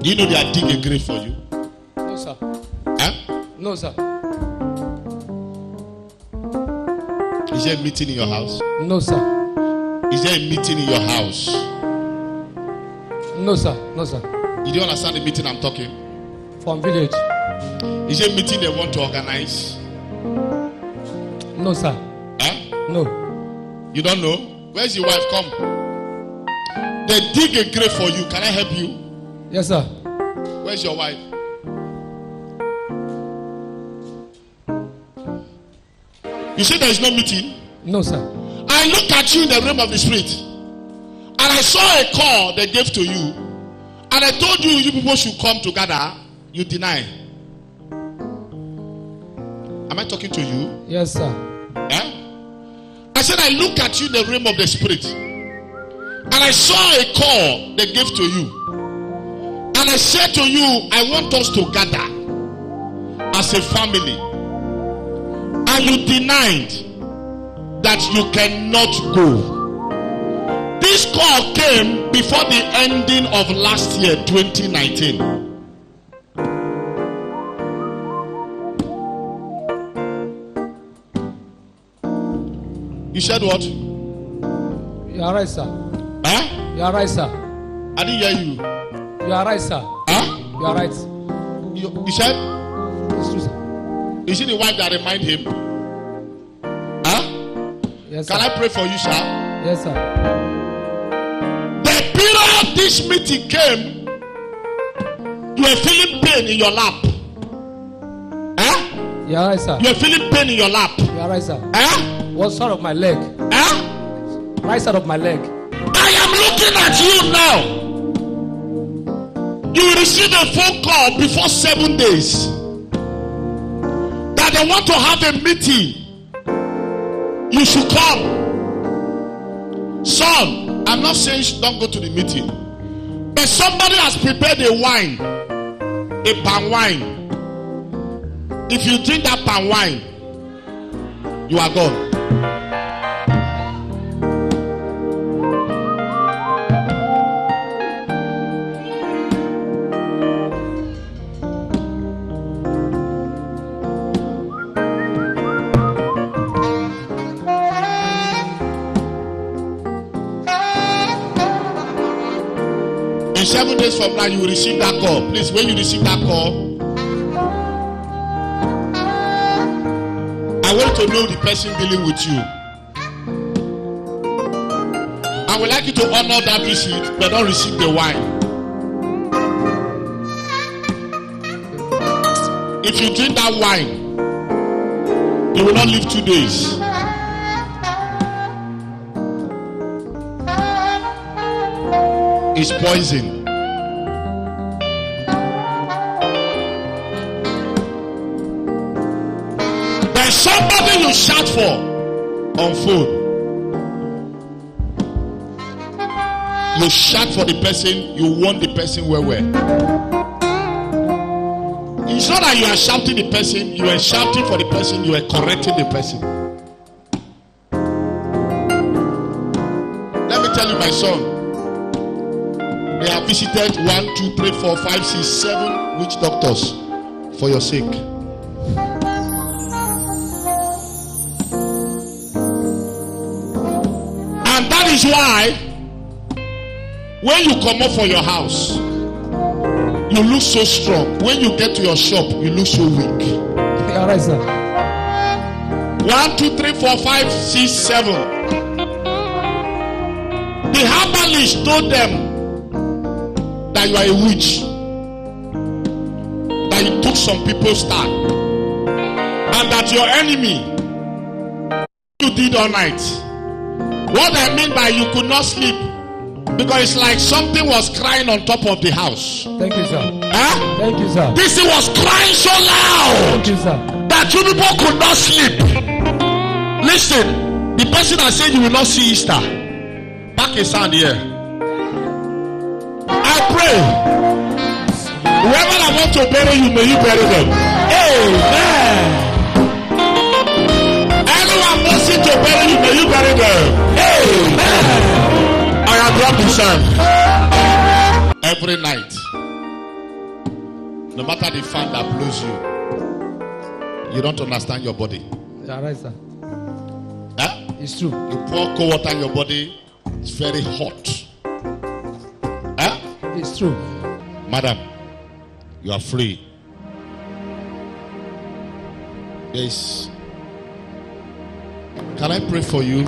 Do you know they are digging a grave for you? No, sir. Huh? No, sir. Is there a meeting in your house? No, sir. Is there a meeting in your house? No, sir. No, sir. You don't understand the meeting I'm talking? From village. Is there a meeting they want to organize? No, sir. Huh? No. You don't know? Where's your wife? Come. They dig a grave for you. Can I help you? Yes, sir. Where's your wife? You say there is no meeting? No, sir. I looked at you in the realm of the spirit, and I saw a call they gave to you, and I told you, you people should come together. You deny. Am I talking to you? Yes, sir. Yeah? I said I looked at you in the realm of the spirit, and I saw a call they gave to you, and I said to you, I want us to gather as a family. And you denied that you cannot go. This call came before the ending of last year, 2019. You said what? You are right, sir. Huh? You are right, sir. I didn't hear you. You are right, sir. Huh? You are right. You said? It's true, sir. Is it the wife that remind him? Huh? Yes, Can sir. I pray for you, sir? Yes, sir. The period this meeting came, you were feeling pain in your lap. Huh? You are right, sir. You were feeling pain in your lap. You are right, sir. Huh? What side of my leg? Huh? Right side of my leg. I am looking at you now. You will receive a phone call before 7 days that they want to have a meeting. You should come. Son, I'm not saying don't go to the meeting, but somebody has prepared a wine, a palm wine. If you drink that palm wine, you are gone. In 7 days from now, you will receive that call. Please, when you receive that call, I want to know the person dealing with you. I would like you to honor that visit, but don't receive the wine. If you drink that wine, you will not live 2 days. It's poison. There's somebody you shout for on phone. You shout for the person, you want the person well. It's not that you are shouting the person, you are shouting for the person, you are correcting the person. Let me tell you, my son. They have visited 1, 2, 3, 4, 5, 6, 7 witch doctors for your sake. And that is why when you come up for your house, you look so strong. When you get to your shop, you look so weak. All right, sir. 1, 2, 3, 4, 5, 6, 7. The herbalist told them that you are a witch, that you took some people's star, and that your enemy you did all night. What I mean by you could not sleep, because it's like something was crying on top of the house. Thank you, sir. Huh? Thank you, sir. This thing was crying so loud. Thank you, sir. That you people could not sleep. Listen, the person that said you will not see Easter, back his hand here. I pray, whoever I want to bury you, may you bury them. Amen. Anyone wants to bury you, may you bury them. Amen. I have dropped the sun. Every night, No matter the fan that blows you, you don't understand your body. Yeah, right, sir. Huh? It's true. You pour cold water in your body, it's very hot. Huh? It's true. Madam, you are free. Yes. Can I pray for you?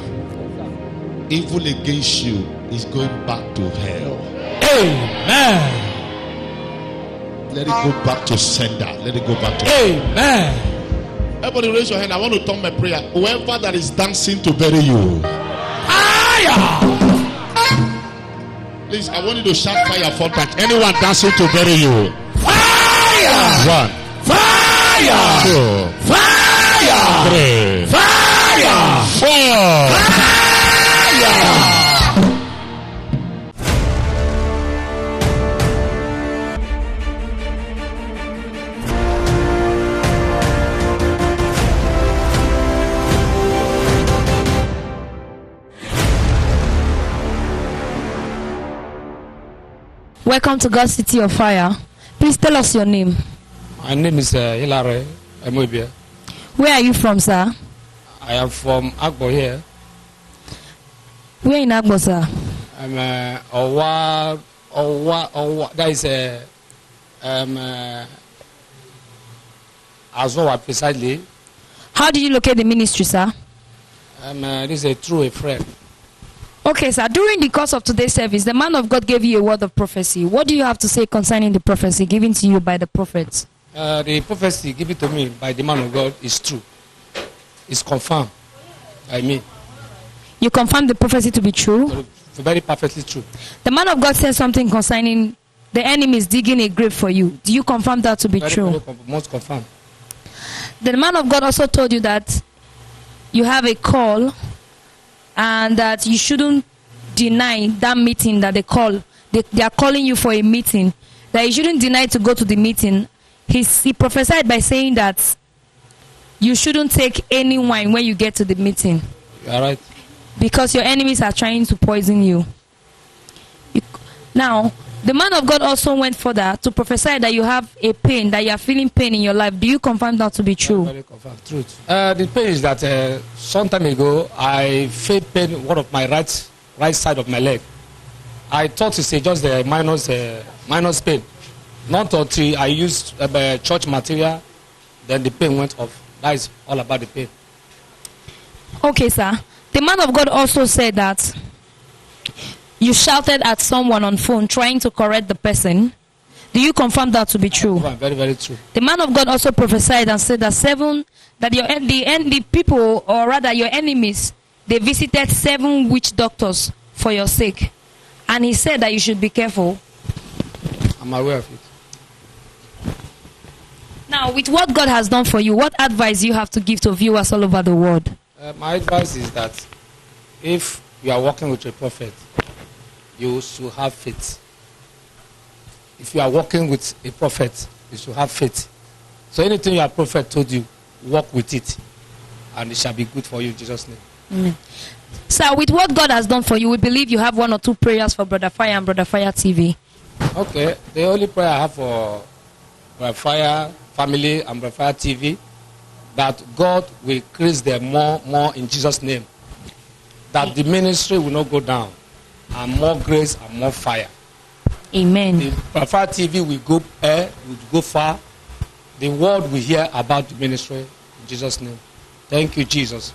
Evil against you is going back to hell. Amen. Let it go back to sender. Let it go back to Amen. Everybody raise your hand. I want to turn my prayer. Whoever that is dancing to bury you. Fire. Please, I want you to shout fire 4 times. Anyone dancing to bury you. Fire. 1. Fire. 2. Fire. 3. Fire. 4. Fire. Welcome to God's City of Fire. Please tell us your name. My name is A.K.A. Where are you from, sir? I am from Agbor here. Where in Agbor, sir? I'm Owa. That is Asaba precisely. How did you locate the ministry, sir? This is a friend. Okay, sir. During the course of today's service, the man of God gave you a word of prophecy. What do you have to say concerning the prophecy given to you by the prophets? The prophecy given to me by the man of God is true. It's confirmed by me. You confirm the prophecy to be true? Very perfectly true. The man of God said something concerning the enemy is digging a grave for you. Do you confirm that to be true? Most confirmed. The man of God also told you that you have a call and that you shouldn't deny that meeting that they call. They are calling you for a meeting. That you shouldn't deny to go to the meeting. He prophesied by saying that you shouldn't take any wine when you get to the meeting. You are right. Because your enemies are trying to poison you. Now, the man of God also went further to prophesy that you have a pain, that you are feeling pain in your life. Do you confirm that to be true? Very confirmed. Truth. The pain is that some time ago, I felt pain in one of my right side of my leg. I thought it's just a minus pain. Not until I used church material, then the pain went off. That is all about the pain. Okay, sir. The man of God also said that you shouted at someone on phone trying to correct the person. Do you confirm that to be true? Very, very true. The man of God also prophesied and said that the people, or rather your enemies, they visited 7 witch doctors for your sake. And he said that you should be careful. I'm aware of it. Now, with what God has done for you, what advice do you have to give to viewers all over the world? My advice is that if you are working with a prophet, you should have faith. If you are working with a prophet, you should have faith. So anything your prophet told you, work with it, and it shall be good for you in Jesus' name. Amen. Sir, with what God has done for you, we believe you have 1 or 2 prayers for Brother Fire and Brother Fire TV. Okay, the only prayer I have for Brother Fire family and Brother Fire TV, that God will increase them more in Jesus' name. That the ministry will not go down, and more grace and more fire. Amen. The Brother Fire TV will go far. The world will hear about the ministry in Jesus' name. Thank you, Jesus.